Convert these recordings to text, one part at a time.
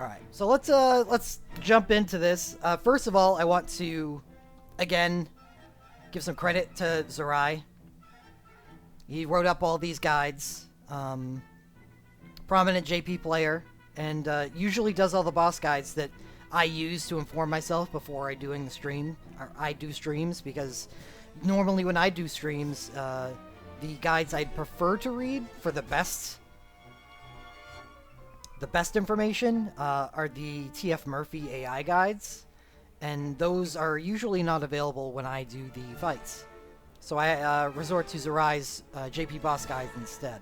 Alright, so let's jump into this. First of all, I want to, again, give some credit to Zerai. He wrote up all these guides. Prominent JP player, and usually does all the boss guides that I use to inform myself before I do streams, because normally when I do streams, the guides I'd prefer to read for the best information are the TF Murphy AI guides, and those are usually not available when I do the fights. So I resort to Zerai's JP boss guides instead.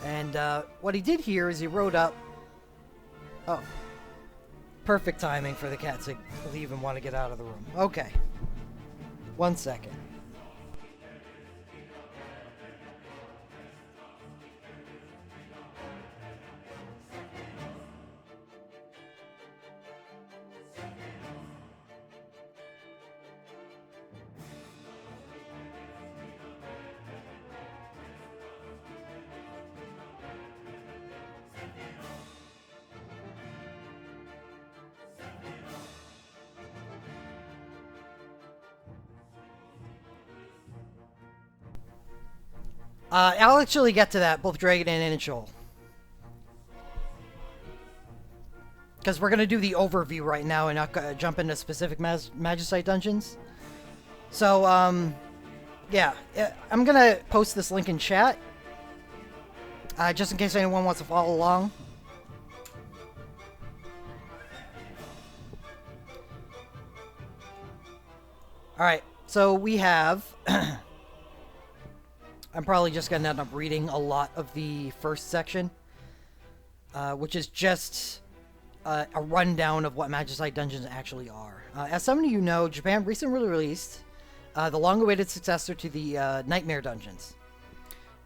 And what he did here is he wrote up... Oh. Perfect timing for the cat to leave and want to get out of the room. Okay. 1 second. I'll actually get to that, both Dragon and Inchol. Because we're going to do the overview right now and not jump into specific Magicite dungeons. So, yeah. I'm going to post this link in chat. Just in case anyone wants to follow along. Alright, so we have... I'm probably just going to end up reading a lot of the first section, which is just a rundown of what Magicite dungeons actually are. As some of you know, Japan recently released the long-awaited successor to the Nightmare dungeons.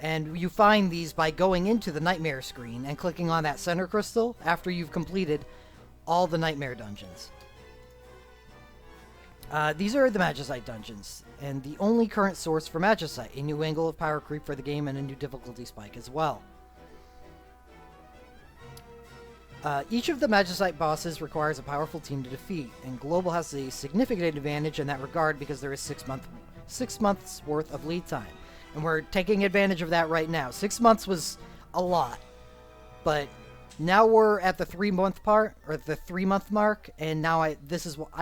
And you find these by going into the Nightmare screen and clicking on that center crystal after you've completed all the Nightmare dungeons. These are the Magicite dungeons, and the only current source for Magicite, a new angle of power creep for the game and a new difficulty spike as well. Each of the Magicite bosses requires a powerful team to defeat, and Global has a significant advantage in that regard because there is 6 months worth of lead time. And we're taking advantage of that right now. 6 months was a lot, but now we're at the 3-month part, or the 3-month mark, and now I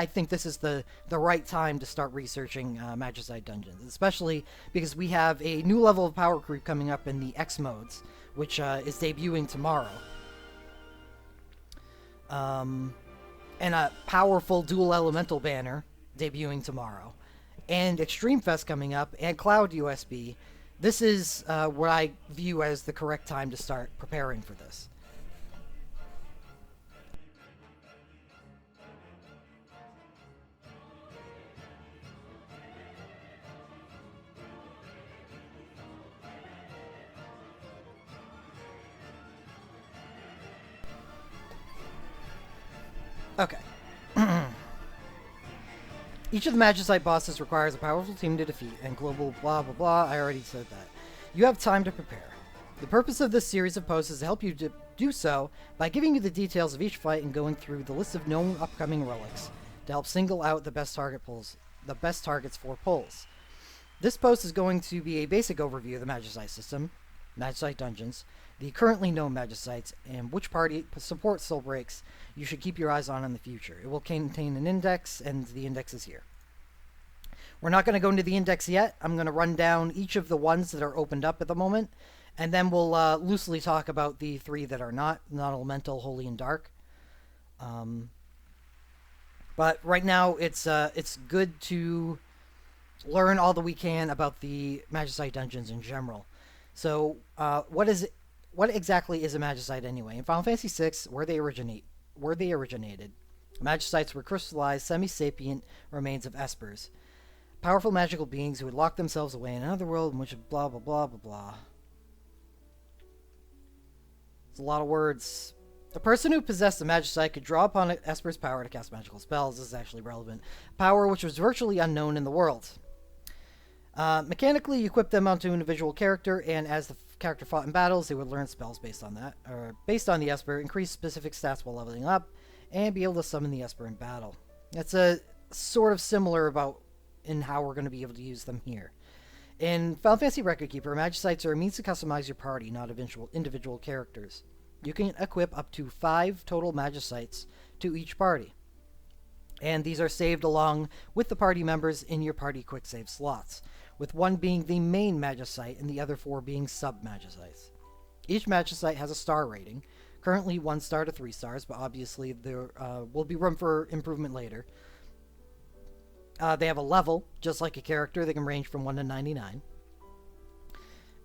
think this is the right time to start researching Magicite dungeons, especially because we have a new level of power creep coming up in the X modes, which is debuting tomorrow. And a powerful dual elemental banner debuting tomorrow, and Extreme Fest coming up, and Cloud USB. This is what I view as the correct time to start preparing for this. Okay. Each of the Magicite bosses requires a powerful team to defeat, and global blah blah blah. I already said that. You have time to prepare. The purpose of this series of posts is to help you to do so by giving you the details of each fight and going through the list of known upcoming relics to help single out the best targets for pulls. This post is going to be a basic overview of the Magicite system, Magicite dungeons, the currently known Magicites, and which party supports soul breaks you should keep your eyes on in the future. It will contain an index, and the index is here. We're not going to go into the index yet. I'm going to run down each of the ones that are opened up at the moment, and then we'll loosely talk about the 3 that are not elemental, holy, and dark. But right now, it's good to learn all that we can about the Magicite dungeons in general. So, what exactly is a Magicite anyway? In Final Fantasy VI, where they originated, Magicites were crystallized, semi-sapient remains of espers, powerful magical beings who had locked themselves away in another world in which blah blah blah blah blah. It's a lot of words. The person who possessed a Magicite could draw upon Esper's power to cast magical spells. This is actually relevant. Power which was virtually unknown in the world. Mechanically, you equip them onto an individual character, and as the character fought in battles, they would learn spells based on that, or based on the Esper, increase specific stats while leveling up, and be able to summon the Esper in battle. That's a sort of similar about in how we're going to be able to use them here. In Final Fantasy Record Keeper, Magicites are a means to customize your party, not individual characters. You can equip up to 5 total Magicites to each party, and these are saved along with the party members in your party quick save slots, with one being the main Magicite and the other 4 being sub-Magicites. Each Magicite has a star rating, currently 1 star to 3 stars, but obviously there will be room for improvement later. They have a level, just like a character. They can range from 1 to 99.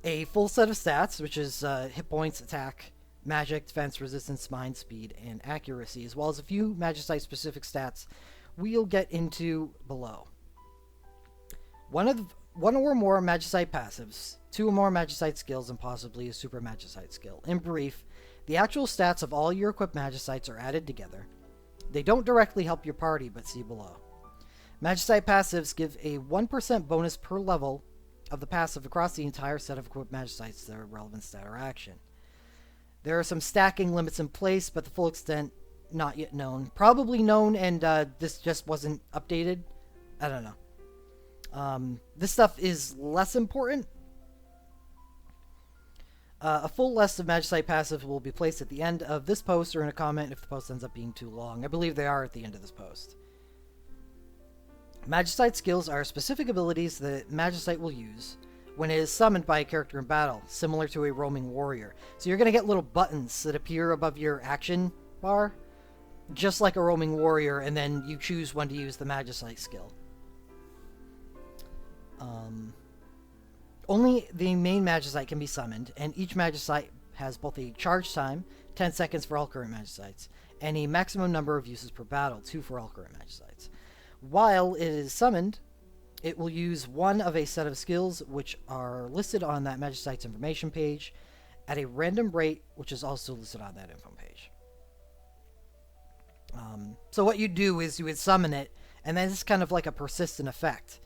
A full set of stats, which is hit points, attack, magic, defense, resistance, mind, speed, and accuracy, as well as a few Magicite-specific stats we'll get into below. One or more Magicite passives, 2 or more Magicite skills, and possibly a Super Magicite skill. In brief, the actual stats of all your equipped Magicites are added together. They don't directly help your party, but see below. Magicite passives give a 1% bonus per level of the passive across the entire set of equipped Magicites to their relevant stat or action. There are some stacking limits in place, but the full extent not yet known. Probably known, and this just wasn't updated. I don't know. This stuff is less important. A full list of Magicite passives will be placed at the end of this post or in a comment if the post ends up being too long. I believe they are at the end of this post. Magicite skills are specific abilities that Magicite will use when it is summoned by a character in battle, similar to a roaming warrior. So you're going to get little buttons that appear above your action bar, just like a roaming warrior, and then you choose when to use the Magicite skill. Only the main Magicite can be summoned, and each Magicite has both a charge time, 10 seconds for all current Magicites, and a maximum number of uses per battle, 2 for all current Magicites. While it is summoned, it will use one of a set of skills which are listed on that Magicite's information page at a random rate, which is also listed on that info page. So what you do is you would summon it, and then it's kind of like a persistent effect.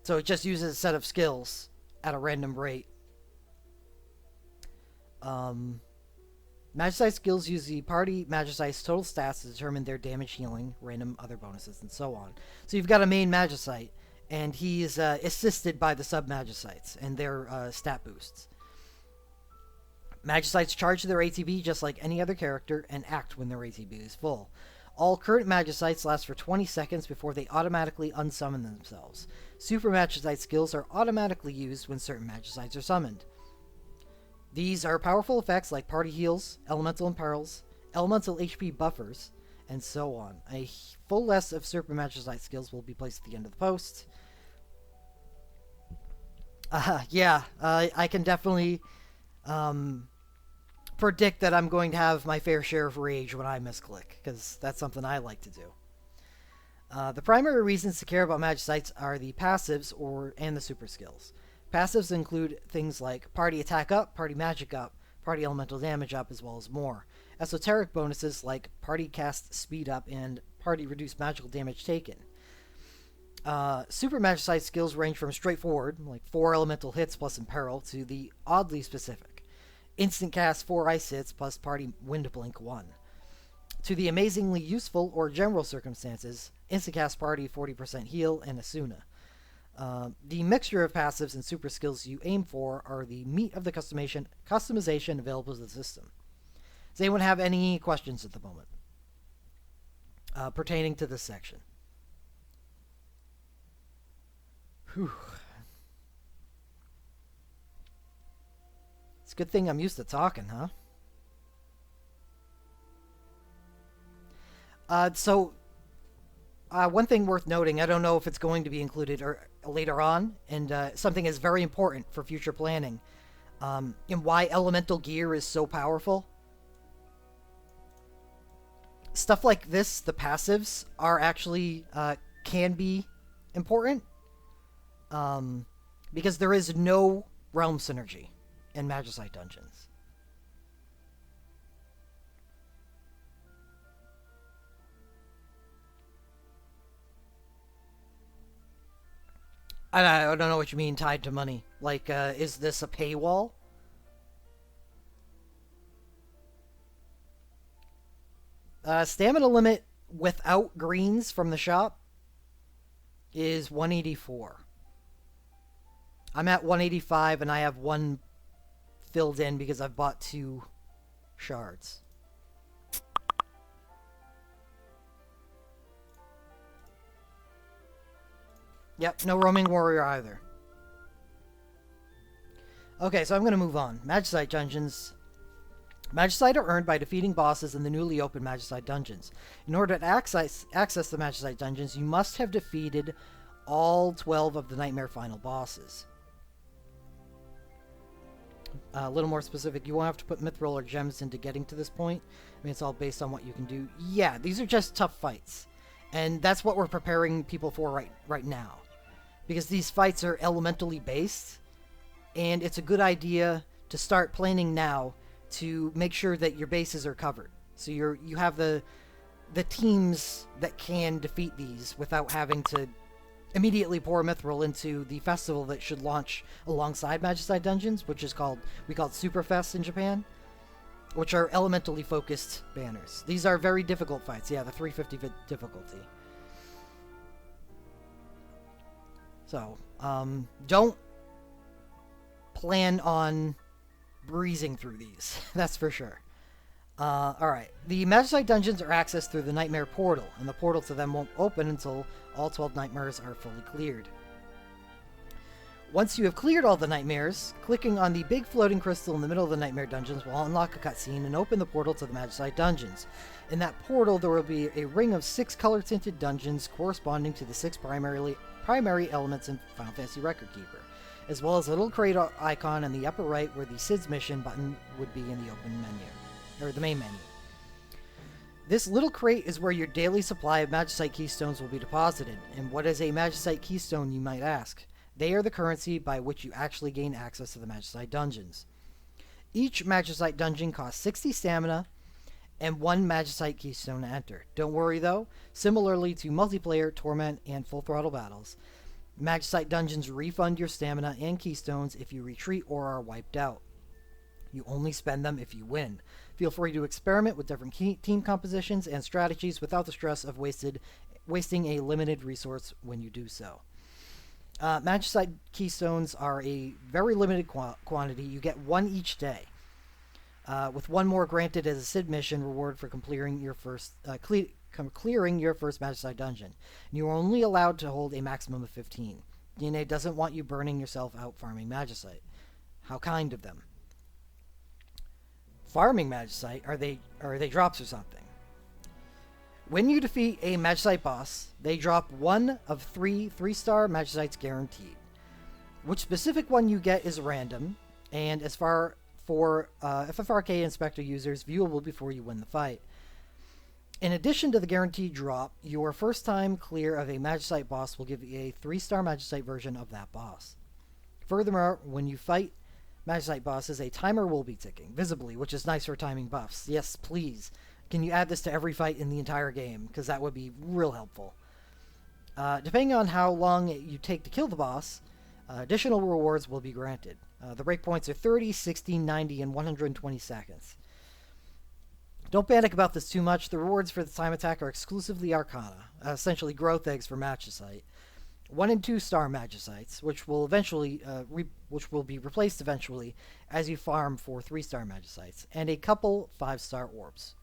So it just uses a set of skills at a random rate. Magicite skills use the party Magicite's total stats to determine their damage, healing, random other bonuses, and so on. So you've got a main Magicite, and he is assisted by the sub-Magicites and their stat boosts. Magicites charge their ATB just like any other character and act when their ATB is full. All current Magicites last for 20 seconds before they automatically unsummon themselves. Super Magicite skills are automatically used when certain Magicites are summoned. These are powerful effects like party heals, elemental imperils, elemental HP buffers, and so on. A full list of Super Magicite skills will be placed at the end of the post. I can definitely predict that I'm going to have my fair share of rage when I misclick, because that's something I like to do. The primary reasons to care about Magicites are the passives and the super skills. Passives include things like party attack up, party magic up, party elemental damage up, as well as more. Esoteric bonuses like party cast speed up and party reduced magical damage taken. Super Magicite skills range from straightforward, like 4 elemental hits plus imperil, to the oddly specific. Instant cast 4 ice hits plus party wind blink 1. To the amazingly useful or general circumstances, instant cast party 40% heal and Asuna. The mixture of passives and super skills you aim for are the meat of the customization available to the system. Does anyone have any questions at the moment pertaining to this section? Whew. It's a good thing I'm used to talking, huh? One thing worth noting, I don't know if it's going to be included or later on, and something is very important for future planning, and why elemental gear is so powerful. Stuff like this, the passives, are actually can be important, because there is no realm synergy in Magicite dungeons. I don't know what you mean tied to money. Like, is this a paywall? Stamina limit without greens from the shop is 184. I'm at 185 and I have one filled in because I've bought 2 shards. Yep, no roaming warrior either. Okay, so I'm going to move on. Magicite dungeons. Magicite are earned by defeating bosses in the newly opened Magicite dungeons. In order to access the Magicite dungeons, you must have defeated all 12 of the Nightmare final bosses. A little more specific, you won't have to put mithril or gems into getting to this point. I mean, it's all based on what you can do. Yeah, these are just tough fights. And that's what we're preparing people for right now. Because these fights are elementally based, and it's a good idea to start planning now to make sure that your bases are covered. So you have the teams that can defeat these without having to immediately pour mithril into the festival that should launch alongside Magicite Dungeons, which is we call it Superfest in Japan, which are elementally focused banners. These are very difficult fights. Yeah, the 350 difficulty. So, don't plan on breezing through these. That's for sure. Alright. The Magicite dungeons are accessed through the Nightmare Portal, and the portal to them won't open until all 12 nightmares are fully cleared. Once you have cleared all the nightmares, clicking on the big floating crystal in the middle of the Nightmare dungeons will unlock a cutscene and open the portal to the Magicite dungeons. In that portal, there will be a ring of 6 color-tinted dungeons corresponding to the 6 primary elements in Final Fantasy Record Keeper, as well as a little crate icon in the upper right where the Sid's mission button would be in the open menu, or the main menu. This little crate is where your daily supply of Magicite keystones will be deposited. And what is a Magicite keystone, you might ask? They are the currency by which you actually gain access to the Magicite dungeons. Each Magicite dungeon costs 60 stamina and 1 Magicite keystone to enter. Don't worry though, similarly to multiplayer, Torment, and Full Throttle battles, Magicite dungeons refund your stamina and keystones if you retreat or are wiped out. You only spend them if you win. Feel free to experiment with different team compositions and strategies without the stress of wasting a limited resource when you do so. Magicite keystones are a very limited quantity. You get 1 each day, with 1 more granted as a Sid mission reward for clearing your first Magicite dungeon. And you are only allowed to hold a maximum of 15. DNA doesn't want you burning yourself out farming Magicite. How kind of them. Farming Magicite, are they drops or something? When you defeat a Magicite boss, they drop 1 of 3 3-star Magicites guaranteed. Which specific one you get is random, and as far for FFRK Inspector users, viewable before you win the fight. In addition to the guaranteed drop, your first time clear of a Magicite boss will give you a 3-star Magicite version of that boss. Furthermore, when you fight Magicite bosses, a timer will be ticking, visibly, which is nice for timing buffs. Yes, please. Can you add this to every fight in the entire game? Because that would be real helpful. Depending on how long you take to kill the boss, additional rewards will be granted. The breakpoints are 30, 60, 90, and 120 seconds. Don't panic about this too much. The rewards for the time attack are exclusively Arcana, essentially growth eggs for Magicite. 1 and 2 star Magicites, which will be replaced eventually as you farm for 3-star Magicites, and a couple 5-star orbs.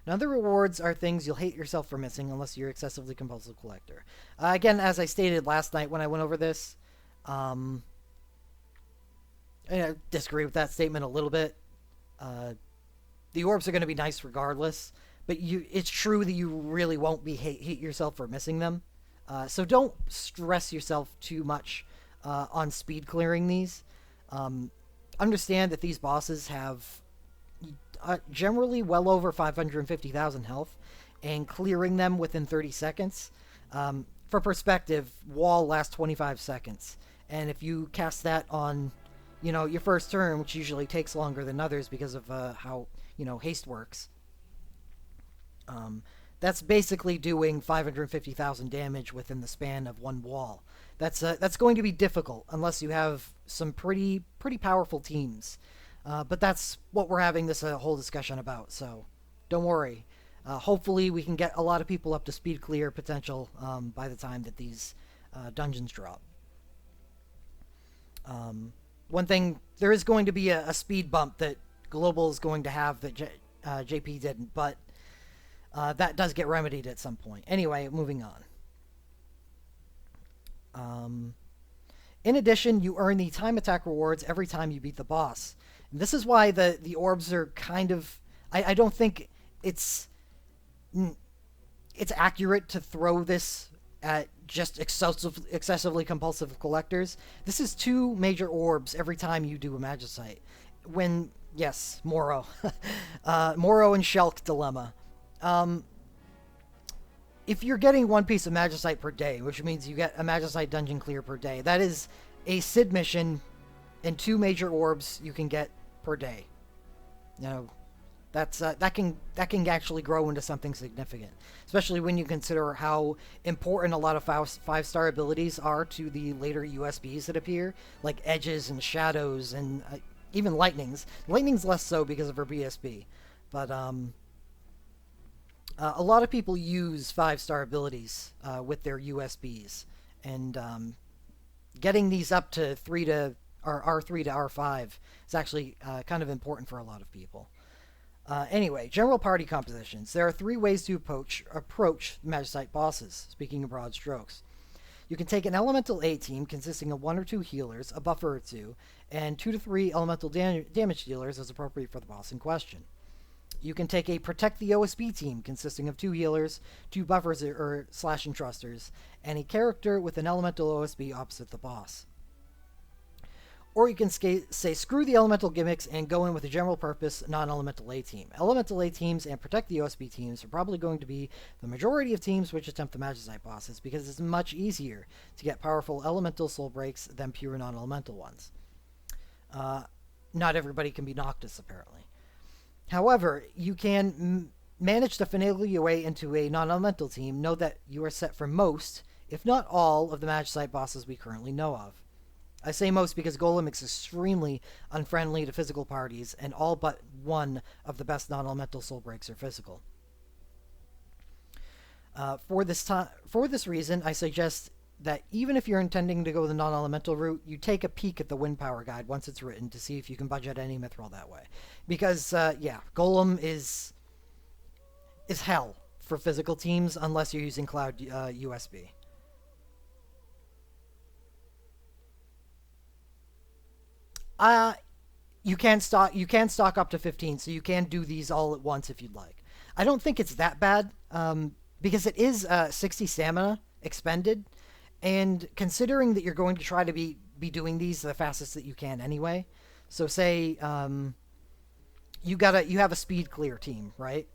Now, the rewards are things you'll hate yourself for missing unless you're excessively compulsive collector. Again, as I stated last night when I went over this, I disagree with that statement a little bit. The orbs are going to be nice regardless, but it's true that you really won't be hate yourself for missing them. So don't stress yourself too much on speed clearing these. Understand that these bosses have generally well over 550,000 health, and clearing them within 30 seconds. For perspective, wall lasts 25 seconds. And if you cast that on, your first turn, which usually takes longer than others because of how, haste works, that's basically doing 550,000 damage within the span of 1 wall. That's going to be difficult unless you have some pretty powerful teams. But that's what we're having this whole discussion about. So don't worry. Hopefully we can get a lot of people up to speed clear potential by the time that these dungeons drop. One thing, there is going to be a speed bump that Global is going to have that JP didn't, but that does get remedied at some point. Anyway, moving on. In addition, you earn the time attack rewards every time you beat the boss. And this is why the orbs are kind of... I don't think it's accurate to throw this at just excessively compulsive collectors. This is 2 major orbs every time you do a Magicite. Yes, Moro. Moro and Shulk dilemma. If you're getting 1 piece of Magicite per day, which means you get a Magicite dungeon clear per day, that is a Sid mission and 2 major orbs you can get per day. That can actually grow into something significant, especially when you consider how important a lot of 5-star abilities are to the later USBs that appear, like Edges and Shadows and even Lightnings. Lightning's less so because of her BSB, but a lot of people use 5-star abilities with their USBs, and getting these up to R3 to R5 is actually kind of important for a lot of people. Anyway, general party compositions. There are 3 ways to approach Magicite bosses, speaking in broad strokes. You can take an Elemental A team consisting of 1 or 2 healers, a buffer or 2, and 2 to 3 elemental damage dealers as appropriate for the boss in question. You can take a Protect the OSB team consisting of 2 healers, 2 buffers or slash entrusters, and a character with an elemental OSB opposite the boss. Or you can say screw the elemental gimmicks and go in with a general purpose non-elemental A team. Elemental A teams and Protect the OSB teams are probably going to be the majority of teams which attempt the Magicite bosses because it's much easier to get powerful elemental soul breaks than pure non-elemental ones. Not everybody can be Noctis, apparently. However, you can manage to finagle your way into a non-elemental team. Know that you are set for most, if not all, of the Magicite bosses we currently know of. I say most because Golem is extremely unfriendly to physical parties, and all but 1 of the best non-elemental soul breaks are physical. For this reason, I suggest that even if you're intending to go the non-elemental route, you take a peek at the Wind Power Guide once it's written to see if you can budget any Mithril that way. Because, Golem is hell for physical teams unless you're using Cloud USB. You can stock up to 15, so you can do these all at once if you'd like. I don't think it's that bad, because it is 60 stamina expended, and considering that you're going to try to be doing these the fastest that you can anyway. So say you have a speed clear team, right?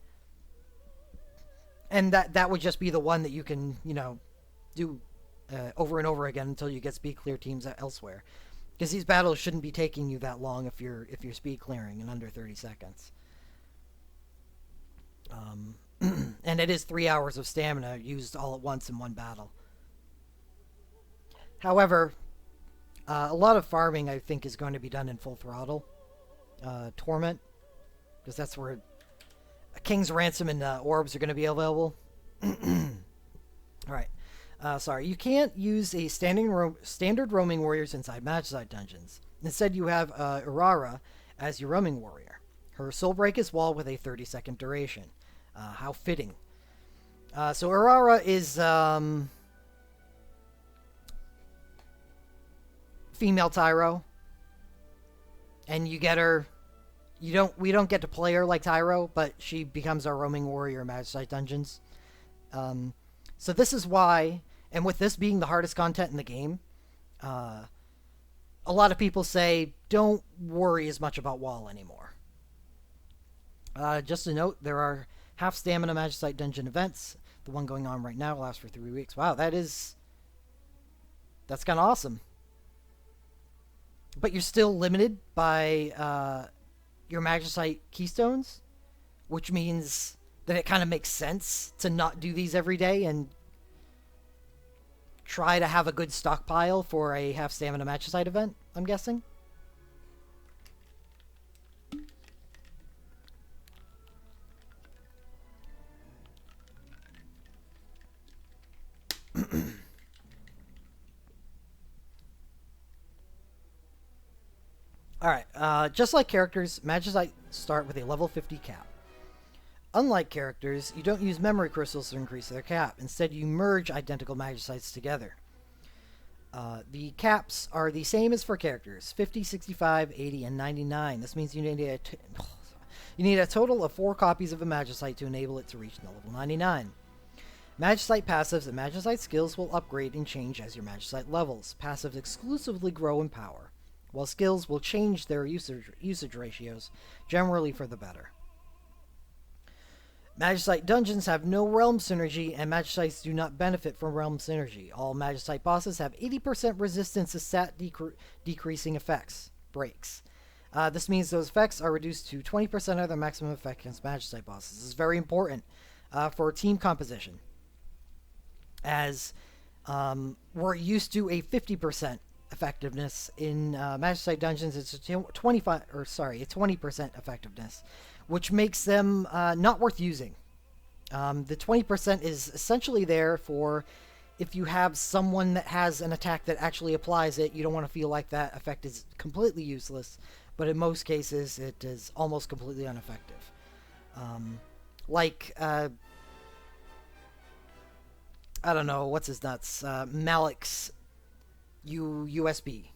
And that would just be the one that you can, do over and over again until you get speed clear teams elsewhere. Because these battles shouldn't be taking you that long if you're speed clearing in under 30 seconds. And it is 3 hours of stamina used all at once in one battle. However, a lot of farming I think is going to be done in full throttle. Torment, because that's where King's Ransom and orbs are going to be available. Alright. Sorry, you can't use a standard roaming warriors inside Magicite dungeons. Instead, you have Urara as your roaming warrior. Her soul break is wall with a 30-second duration. How fitting. So Urara is female Tyro, and you get her. We don't get to play her like Tyro, but she becomes our roaming warrior in Magicite dungeons. So this is why. And with this being the hardest content in the game, a lot of people say, don't worry as much about wall anymore. Just a note, there are half stamina Magicite dungeon events. The one going on right now lasts for 3 weeks. Wow, that's kind of awesome. But you're still limited by your Magicite keystones, which means that it kind of makes sense to not do these every day and try to have a good stockpile for a half stamina Magicite event, I'm guessing. Alright, just like characters, Magicite start with a level 50 cap. Unlike characters, you don't use memory crystals to increase their cap. Instead, you merge identical Magicites together. The caps are the same as for characters, 50, 65, 80, and 99. This means you need a total of 4 copies of a Magicite to enable it to reach the level 99. Magicite passives and Magicite skills will upgrade and change as your Magicite levels. Passives exclusively grow in power, while skills will change their usage ratios, generally for the better. Magicite dungeons have no realm synergy, and Magicites do not benefit from realm synergy. All Magicite bosses have 80% resistance to stat decreasing effects, breaks. This means those effects are reduced to 20% of their maximum effect against Magicite bosses. This is very important for team composition, as we're used to a 50% effectiveness in Magicite dungeons. It's a 20% effectiveness, which makes them not worth using. The 20% is essentially there for if you have someone that has an attack that actually applies it. You don't want to feel like that effect is completely useless, but in most cases it is almost completely ineffective. I don't know, what's his nuts? Malik's USB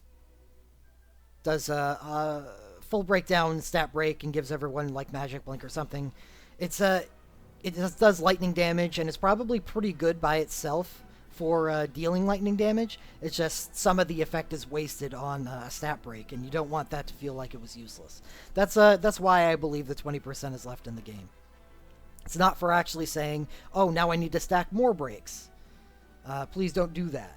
does a full breakdown stat break and gives everyone like Magic Blink or something. It just does lightning damage, and it's probably pretty good by itself for dealing lightning damage. It's just some of the effect is wasted on a stat break, and you don't want that to feel like it was useless. That's why I believe the 20% is left in the game. It's not for actually saying, oh, now I need to stack more breaks. Please don't do that.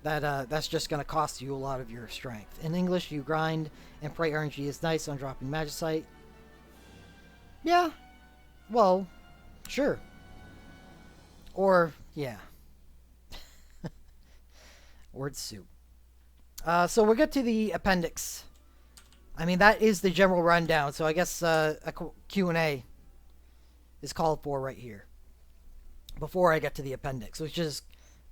That's just going to cost you a lot of your strength. In English, you grind and pray RNG is nice on dropping Magicite. Yeah. Well, sure. Or, yeah. Word soup. So we'll get to the appendix. I mean, that is the general rundown, so I guess a Q&A is called for right here before I get to the appendix, which is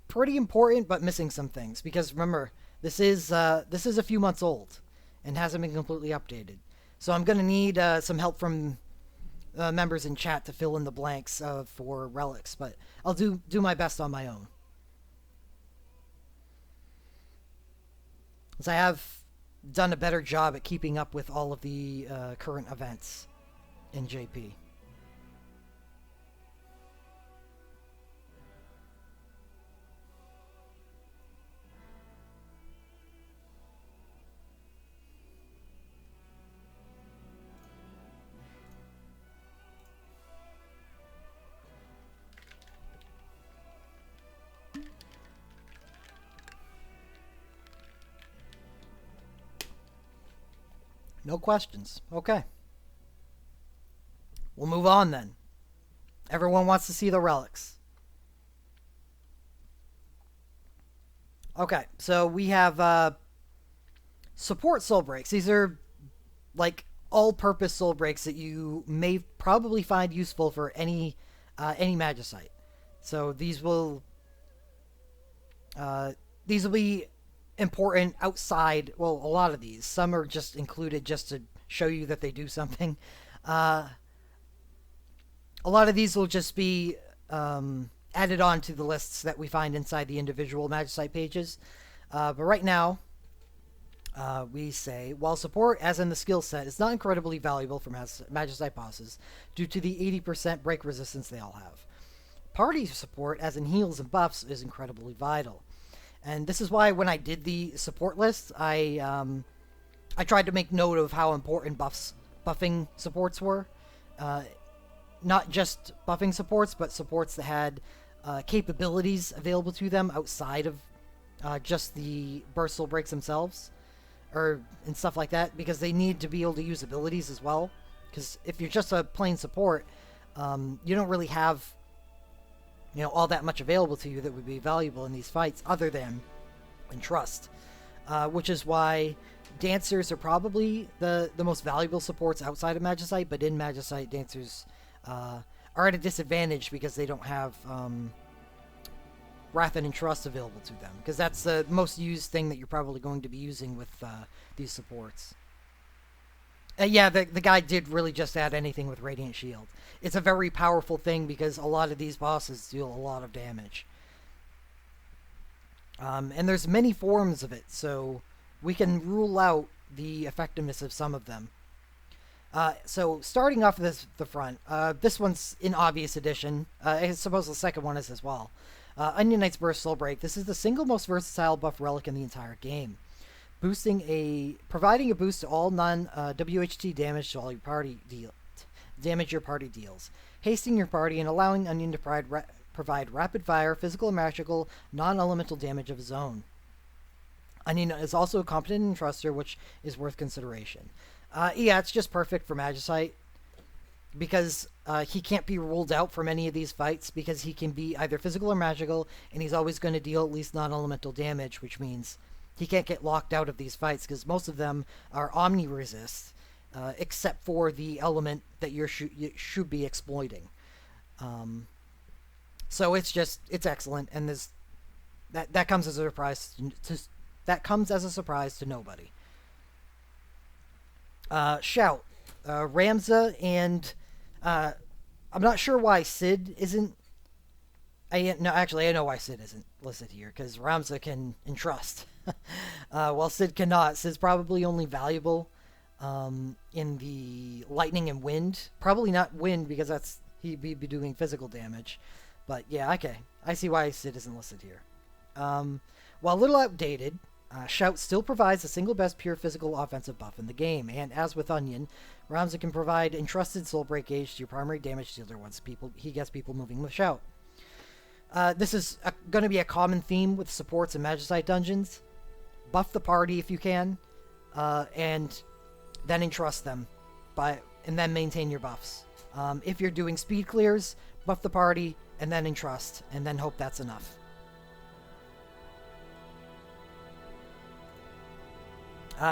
pretty important but missing some things, because remember, this is a few months old and hasn't been completely updated, so I'm gonna need some help from members in chat to fill in the blanks for relics, but I'll do my best on my own, as I have done a better job at keeping up with all of the current events in JP. No questions. Okay. We'll move on then. Everyone wants to see the relics. Okay, so we have support soul breaks. These are like all-purpose soul breaks that you may probably find useful for any Magicite. So these will be important outside. Well, a lot of these. Some are just included just to show you that they do something. A lot of these will just be added on to the lists that we find inside the individual Magicite pages. But right now, we say, while support, as in the skill set, is not incredibly valuable for Magicite bosses due to the 80% break resistance they all have, party support, as in heals and buffs, is incredibly vital. And this is why when I did the support list, I tried to make note of how important buffing supports were. Not just buffing supports, but supports that had capabilities available to them outside of just the burst soul breaks themselves, and stuff like that, because they need to be able to use abilities as well. Because if you're just a plain support, you don't really have all that much available to you that would be valuable in these fights other than in trust. Which is why dancers are probably the most valuable supports outside of Magicite, but in Magicite, dancers are at a disadvantage because they don't have Wrath and Trust available to them, because that's the most used thing that you're probably going to be using with these supports. Yeah, the guy did really just add anything with Radiant Shield. It's a very powerful thing because a lot of these bosses deal a lot of damage. And there's many forms of it, so we can rule out the effectiveness of some of them. So starting off the front, this one's in Obvious Edition. I suppose the second one is as well. Onion Knight's Burst Soul Break. This is the single most versatile buff relic in the entire game. Providing a boost to all non-WHT damage to all your party damage your party deals. Hasting your party and allowing Onion to provide rapid fire, physical and magical, non-elemental damage of his own. Onion is also a competent entruster, which is worth consideration. Yeah, it's just perfect for Magicite because he can't be ruled out from any of these fights because he can be either physical or magical, and he's always going to deal at least non-elemental damage, which means he can't get locked out of these fights because most of them are Omni-resist, except for the element that you should be exploiting. So it's excellent, and that comes as a surprise to nobody. Shout, Ramza, and I'm not sure why Sid isn't. I know why Sid isn't listed here because Ramza can entrust, while Sid cannot. Sid's probably only valuable in the lightning and wind. Probably not wind because he'd be doing physical damage. But yeah, okay, I see why Sid isn't listed here. While a little outdated, Shout still provides the single best pure physical offensive buff in the game, and as with Onion, Ramza can provide entrusted soul break gauge to your primary damage dealer once he gets people moving with Shout. This is going to be a common theme with supports in Magicite dungeons. Buff the party if you can, and then entrust them, and then maintain your buffs. If you're doing speed clears, buff the party, and then entrust, and then hope that's enough.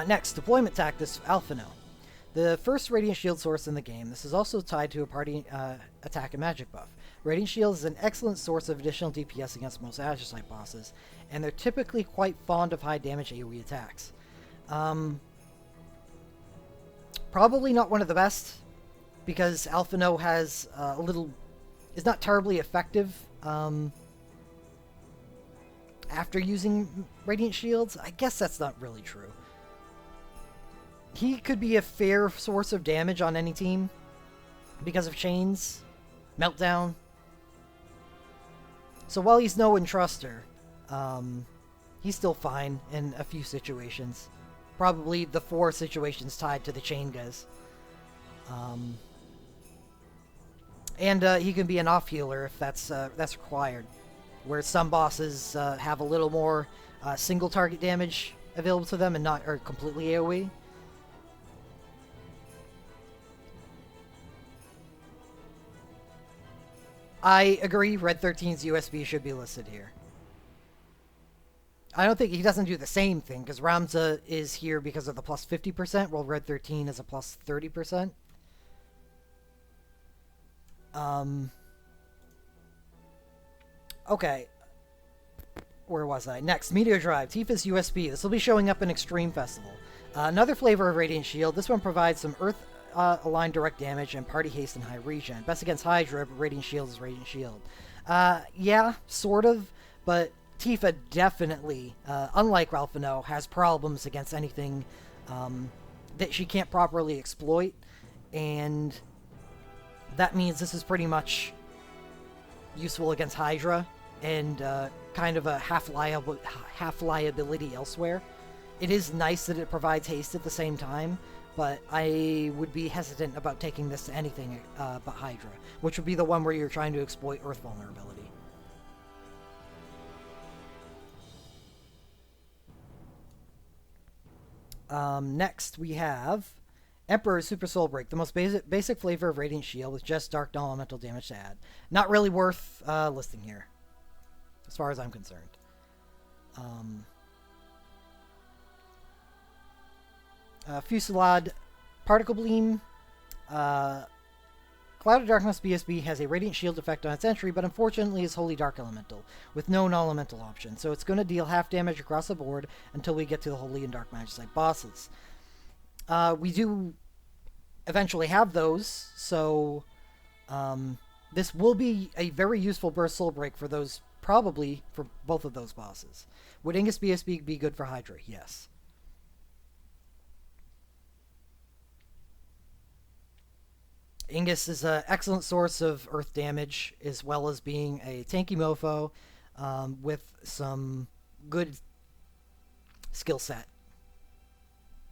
Next, Deployment Tactics Alphino. The first Radiant Shield source in the game, this is also tied to a party attack and magic buff. Radiant Shield is an excellent source of additional DPS against most Magicite bosses, and they're typically quite fond of high damage AoE attacks. Probably not one of the best, because Alphino has is not terribly effective after using Radiant Shields. I guess that's not really true. He could be a fair source of damage on any team because of chains, meltdown. So while he's no entruster, he's still fine in a few situations. Probably the 4 situations tied to the chain guys. And he can be an off healer if that's required, where some bosses have a little more single target damage available to them and not completely AoE. I agree, Red 13's USB should be listed here. I don't think he doesn't do the same thing, because Ramza is here because of the plus 50%, while Red 13 is a plus 30%. Okay. Where was I? Next, Meteor Drive, Tifa's USB. This will be showing up in Extreme Festival. Another flavor of Radiant Shield. This one provides some Earth aligned direct damage and party haste and high regen. Best against Hydra, but Radiant Shield is Radiant Shield. Yeah, sort of, but Tifa definitely, unlike Alphino, has problems against anything that she can't properly exploit, and that means this is pretty much useful against Hydra and kind of a half liability elsewhere. It is nice that it provides haste at the same time, but I would be hesitant about taking this to anything but Hydra, which would be the one where you're trying to exploit Earth vulnerability. Next, we have Emperor Super Soul Break, the most basic flavor of Radiant Shield with just dark non-elemental damage to add. Not really worth listing here, as far as I'm concerned. Fusillade, Particle Beam. Cloud of Darkness BSB has a Radiant Shield effect on its entry, but unfortunately is Holy Dark Elemental, with no non-elemental option, so it's going to deal half damage across the board until we get to the Holy and Dark Magicite bosses. We do eventually have those, so this will be a very useful Burst Soul Break for those, probably for both of those bosses. Would Ingus BSB be good for Hydra? Yes. Ingus is an excellent source of earth damage, as well as being a tanky mofo with some good skill set,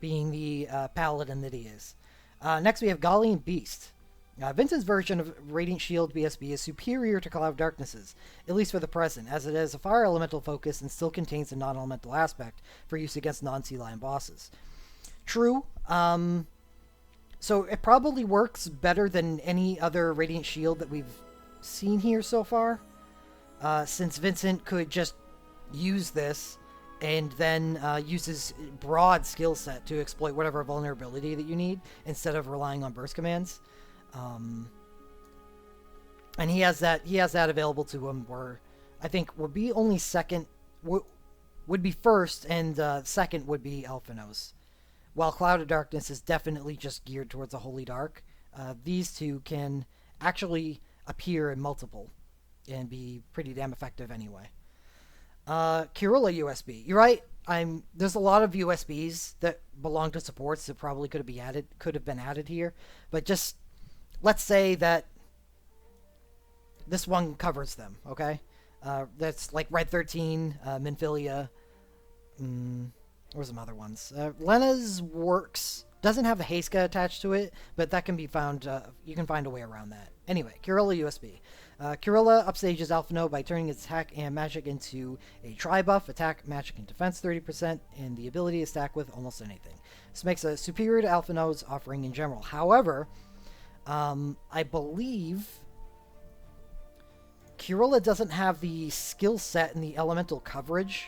being the paladin that he is. Next we have Gallian Beast. Vincent's version of Radiant Shield BSB is superior to Cloud of Darkness's, at least for the present, as it has a fire elemental focus and still contains a non-elemental aspect for use against non-sea lion bosses. True, so it probably works better than any other Radiant Shield that we've seen here so far, since Vincent could just use this and then use his broad skill set to exploit whatever vulnerability that you need instead of relying on burst commands. And he has that available to him, where I think would be only second, would be first, and second would be Alphanos. While Cloud of Darkness is definitely just geared towards a Holy Dark, these two can actually appear in multiple and be pretty damn effective anyway. Kirilla USB. You're right. There's a lot of USBs that belong to supports that probably could have been added here, but just let's say that this one covers them. Okay, that's like Red 13, Minfilia. Where's some other ones? Lena's works. Doesn't have the Heiska attached to it, but that can be found. You can find a way around that. Anyway, Kirilla USB. Kirilla upstages Alphino by turning its attack and magic into a tri-buff, attack, magic, and defense 30%, and the ability to stack with almost anything. This makes it superior to Alphino's offering in general. However, I believe Kirilla doesn't have the skill set and the elemental coverage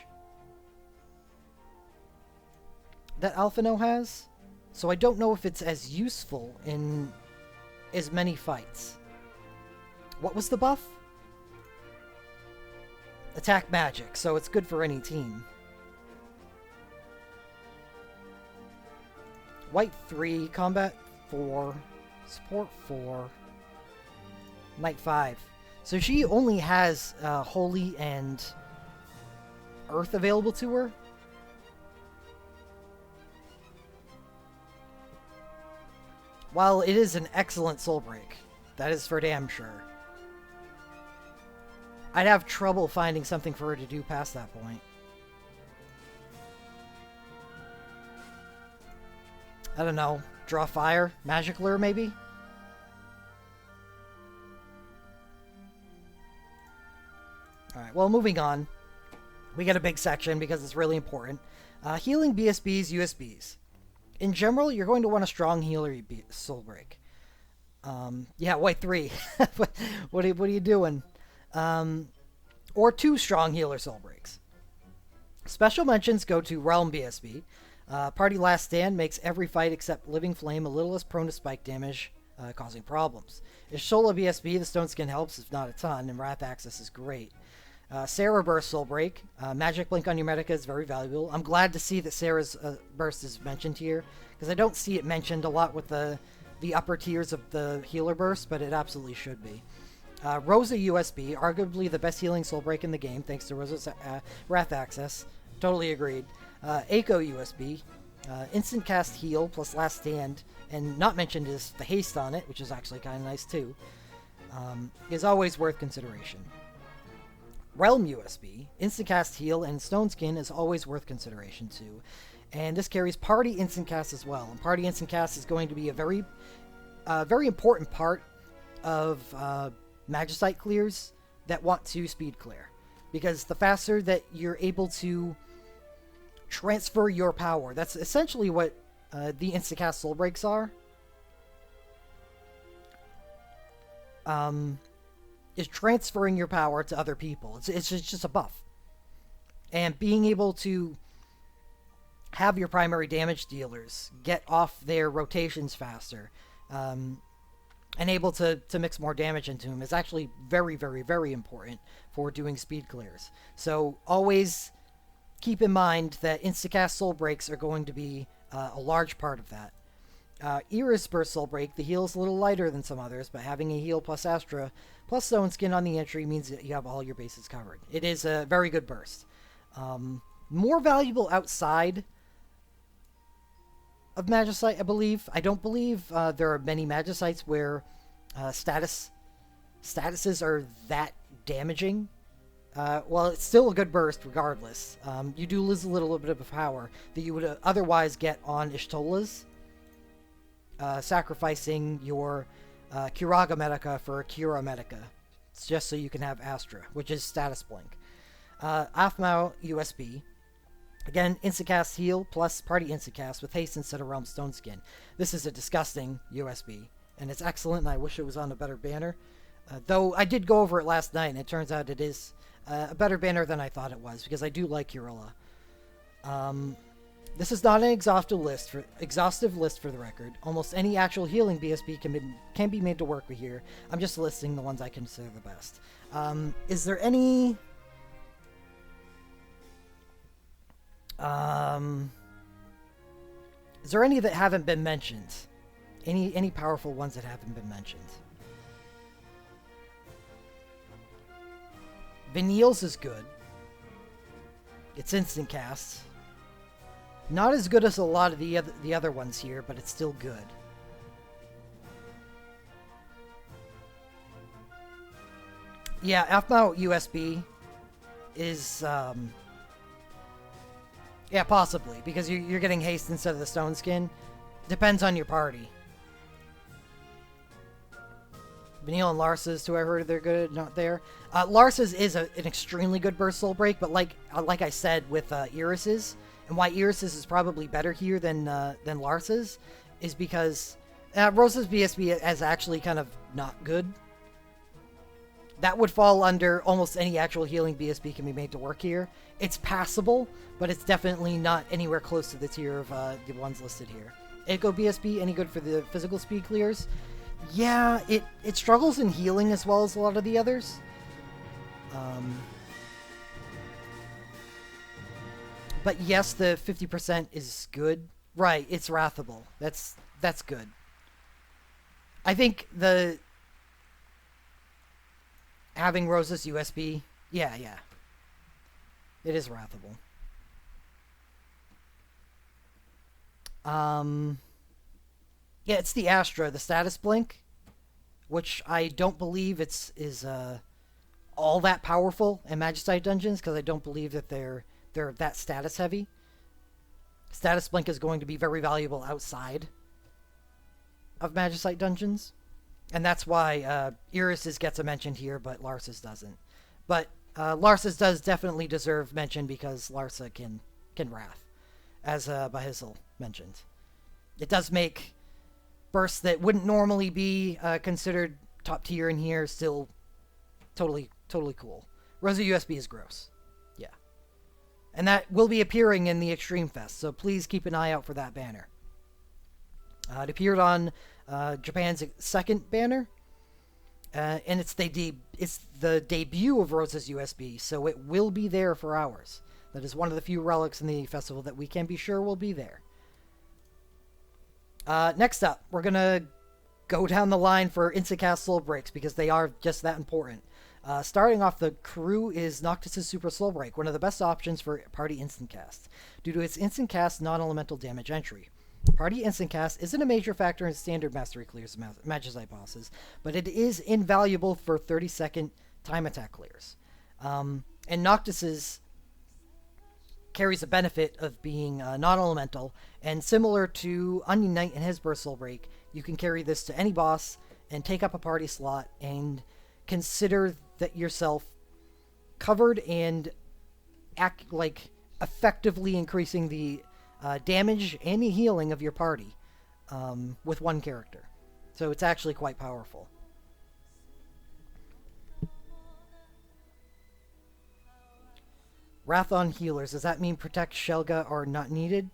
that Alphino has, so I don't know if it's as useful in as many fights. What was the buff? Attack magic, so it's good for any team. White 3, combat 4, support 4, knight 5. So she only has holy and earth available to her. While it is an excellent soul break, that is for damn sure. I'd have trouble finding something for her to do past that point. I don't know. Draw fire? Magic lure, maybe? Alright, well, moving on. We got a big section because it's really important. Healing BSBs, USBs. In general, you're going to want a strong healer soul break. Yeah, white 3. what are you doing? Or 2 strong healer soul breaks. Special mentions go to Realm BSB. Party Last Stand makes every fight except Living Flame a little less prone to spike damage, causing problems. Ishola BSB, the Stone Skin helps, if not a ton, and Wrath Access is great. Sarah Burst Soul Break. Magic Blink on your Medica is very valuable. I'm glad to see that Sarah's Burst is mentioned here, because I don't see it mentioned a lot with the upper tiers of the healer burst, but it absolutely should be. Rosa USB, arguably the best healing soul break in the game, thanks to Rosa's Wrath Access. Totally agreed. Echo USB, instant cast heal plus Last Stand, and not mentioned is the haste on it, which is actually kind of nice too, is always worth consideration. Realm USB, instant cast heal, and Stone Skin is always worth consideration too. And this carries Party Instant Cast as well. And Party Instant Cast is going to be a very important part of Magicite clears that want to speed clear. Because the faster that you're able to transfer your power, that's essentially what the Instant Cast Soul Breaks are. is transferring your power to other people. It's just a buff. And being able to have your primary damage dealers get off their rotations faster, and able to mix more damage into them is actually very, very, very important for doing speed clears. So always keep in mind that instacast soul breaks are going to be a large part of that. Iris Burst Soul Break, the heal is a little lighter than some others, but having a heal plus Astra plus Stone Skin on the entry means that you have all your bases covered. It is a very good burst. More valuable outside of Magicite, I believe. I don't believe there are many Magicites where statuses are that damaging. Well, it's still a good burst regardless. You do lose a little bit of power that you would otherwise get on Ishtola's, sacrificing your Kiraga Medica for Kira Medica. It's just so you can have Astra, which is status blink. Aphmau USB. Again, instacast heal plus party instacast with haste instead of Realm Stone Skin. This is a disgusting USB, and it's excellent, and I wish it was on a better banner. Though I did go over it last night, and it turns out it is a better banner than I thought it was, because I do like Urilla. This is not an exhaustive list for the record. Almost any actual healing BSB can be made to work with here. I'm just listing the ones I consider the best. Is there any... is there any that haven't been mentioned? Any powerful ones that haven't been mentioned? Vanille's is good. It's instant cast. Not as good as a lot of the other ones here, but it's still good. Yeah, Aphmau USB is yeah, possibly, because you're getting haste instead of the Stone Skin. Depends on your party. Vanille and Larsa's, who I heard they're good, not there. Larsa's is an extremely good burst soul break, but like I said with Iris's, and why Iris's is probably better here than Larsa's, is because Rosa's BSB is actually kind of not good. That would fall under almost any actual healing BSB can be made to work here. It's passable, but it's definitely not anywhere close to the tier of the ones listed here. Echo BSB, any good for the physical speed clears? Yeah, it struggles in healing as well as a lot of the others. But yes, the 50% is good. Right, it's wrathable. That's good. I think having Rosa's USB, yeah. It is wrathable. Yeah, it's the Astra, the status blink, which I don't believe is all that powerful in Magicite dungeons, because I don't believe that they're that status heavy. Status blink is going to be very valuable outside of Magicite dungeons, and that's why Iris's gets a mention here, but Larsa's doesn't. But Larsa's does definitely deserve mention because Larsa can wrath, as Bahizel mentioned. It does make bursts that wouldn't normally be considered top tier in here still totally cool. Rosa USB is gross. Yeah. And that will be appearing in the Extreme Fest, so please keep an eye out for that banner. It appeared on Japan's second banner, and it's the debut of Rosa's USB, so it will be there for ours. That is one of the few relics in the festival that we can be sure will be there. Next up, we're going to go down the line for Instacast Soul Breaks, because they are just that important. Starting off, the crew is Noctis' Super Soul Break, one of the best options for Party Instant Cast, due to its instant cast non-elemental damage entry. Party Instant Cast isn't a major factor in standard mastery clears of Magicite bosses, but it is invaluable for 30-second time attack clears. And Noctis' carries a benefit of being non-elemental, and similar to Onion Knight and his Burst Soul Break, you can carry this to any boss and take up a party slot and consider that yourself covered and act like effectively increasing the damage and the healing of your party with one character. So it's actually quite powerful. Wrath on healers. Does that mean Protect Shelga are not needed?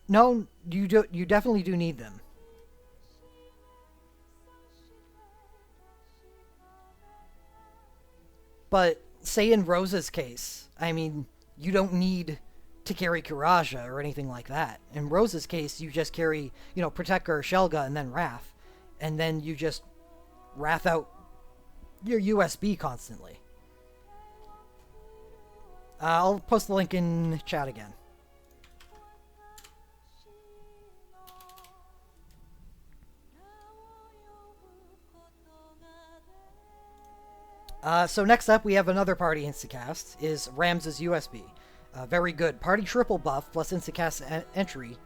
No, you definitely do need them. But say in Rosa's case, I mean, you don't need to carry Kuraja or anything like that. In Rosa's case, you just carry, Protect or Shelga and then Wrath. And then you just Wrath out your USB constantly. I'll post the link in chat again. So next up, we have another party instacast, is Rams's USB. Very good. Party triple buff plus instacast entry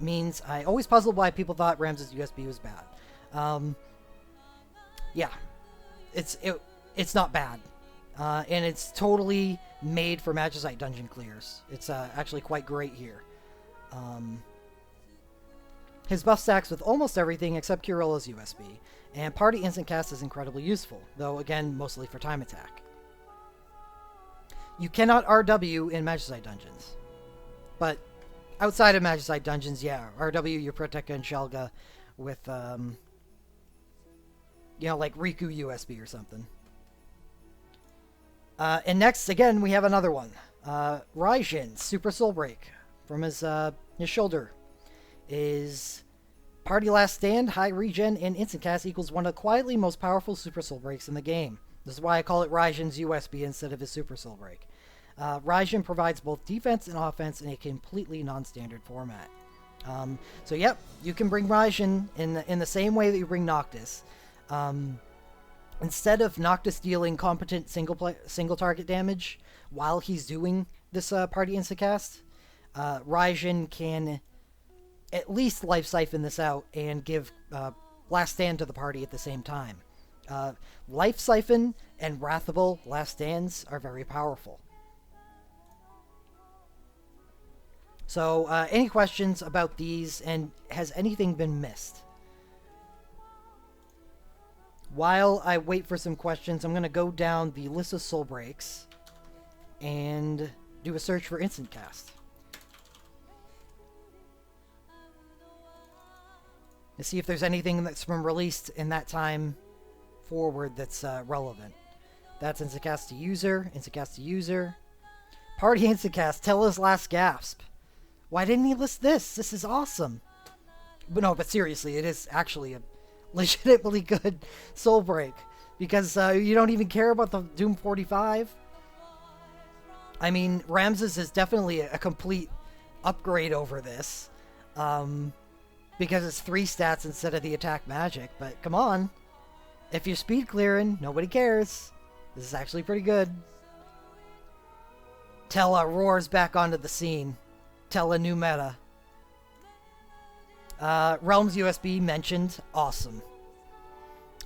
means I always puzzled why people thought Rams's USB was bad. Yeah, it's not bad. And it's totally made for Magicite dungeon clears. It's actually quite great here. His buff stacks with almost everything except Curilla's USB, and party instant cast is incredibly useful, though again, mostly for time attack. You cannot RW in Magicite dungeons, but outside of Magicite dungeons, yeah, RW your Proteka and Shelga with, like Riku USB or something. And next, again, we have another one. Raijin, Super Soul Break, from his shoulder, is party last stand, high regen, and instant cast equals one of the quietly most powerful Super Soul Breaks in the game. This is why I call it Raijin's USB instead of his Super Soul Break. Raijin provides both defense and offense in a completely non-standard format. So yep, you can bring Raijin in the same way that you bring Noctis. Instead of Noctis dealing competent single target damage while he's doing this party instacast, Raijin can at least life siphon this out and give last stand to the party at the same time. Life siphon and wrathable last stands are very powerful. So any questions about these, and has anything been missed? While I wait for some questions, I'm going to go down the list of soul breaks and do a search for instant cast. To see if there's anything that's been released in that time forward that's relevant. That's instant cast to user, instant cast to user. Party instant cast, tell his last gasp. Why didn't he list this? This is awesome. But seriously, it is actually a legitimately good soul break, because you don't even care about the Doom 45. I mean, Ramses is definitely a complete upgrade over this, because it's 3 stats instead of the attack magic. But come on, if you're speed clearing, nobody cares. This is actually pretty good. Tella roars back onto the scene. Tella new meta. Realms USB mentioned, awesome.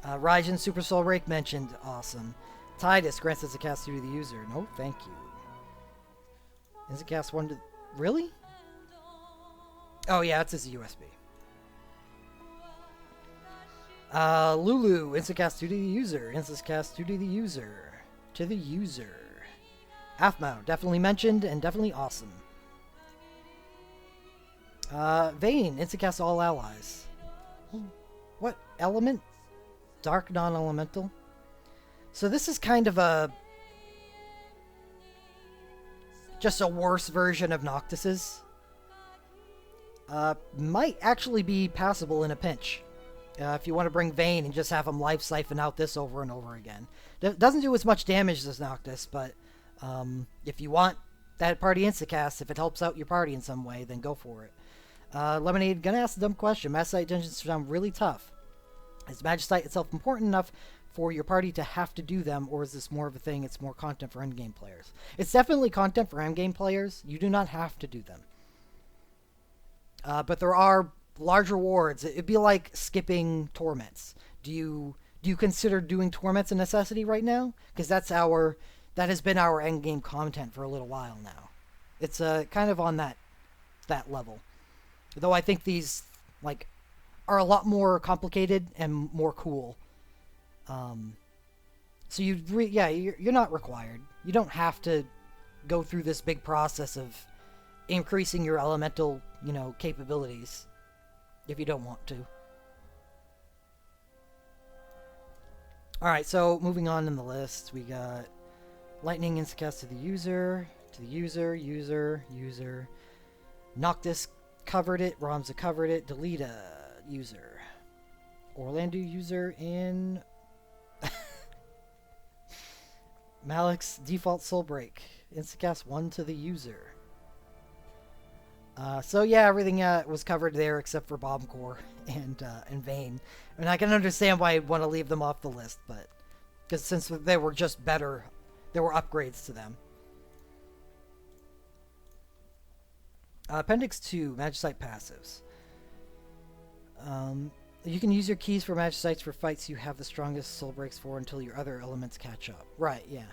Raijin Super Soul Break mentioned, awesome. Tidus grants as a cast to the user. No, thank you. Is it cast 1 to... Really? Oh yeah, it's his USB. Lulu, instant cast 2 to the user. Instant cast 2 to the user. To the user. Aphmau, definitely mentioned and definitely awesome. Vayne, instant cast all allies. What element? Dark non-elemental. So this is kind of just a worse version of Noctis's. Might actually be passable in a pinch. If you want to bring Vayne and just have him life siphon out this over and over again. Doesn't do as much damage as Noctis, but if you want that party instacast, if it helps out your party in some way, then go for it. Lemonade, gonna ask a dumb question. Magicite dungeons sound really tough. Is Magicite itself important enough for your party to have to do them, or is this more of a thing, it's more content for endgame players? It's definitely content for endgame players. You do not have to do them. But there are large rewards. It'd be like skipping torments. Do you consider doing torments a necessity right now? Because that has been our endgame content for a little while now. It's kind of on that level. Though I think these are a lot more complicated and more cool. So you're not required. You don't have to go through this big process of increasing your elemental, capabilities if you don't want to. Alright, so moving on in the list, we got Lightning Instacast to the user, user. Noctis covered it, Ramza covered it, Deleta user. Orlando user, and Malik's default soul break. Instacast 1 to the user. So yeah, everything was covered there except for Bomb Core and Vayne. And I can understand why I'd want to leave them off the list, but because since they were just better, there were upgrades to them. Appendix 2, Magicite passives. You can use your keys for Magicites for fights you have the strongest soul breaks for until your other elements catch up. Right, yeah.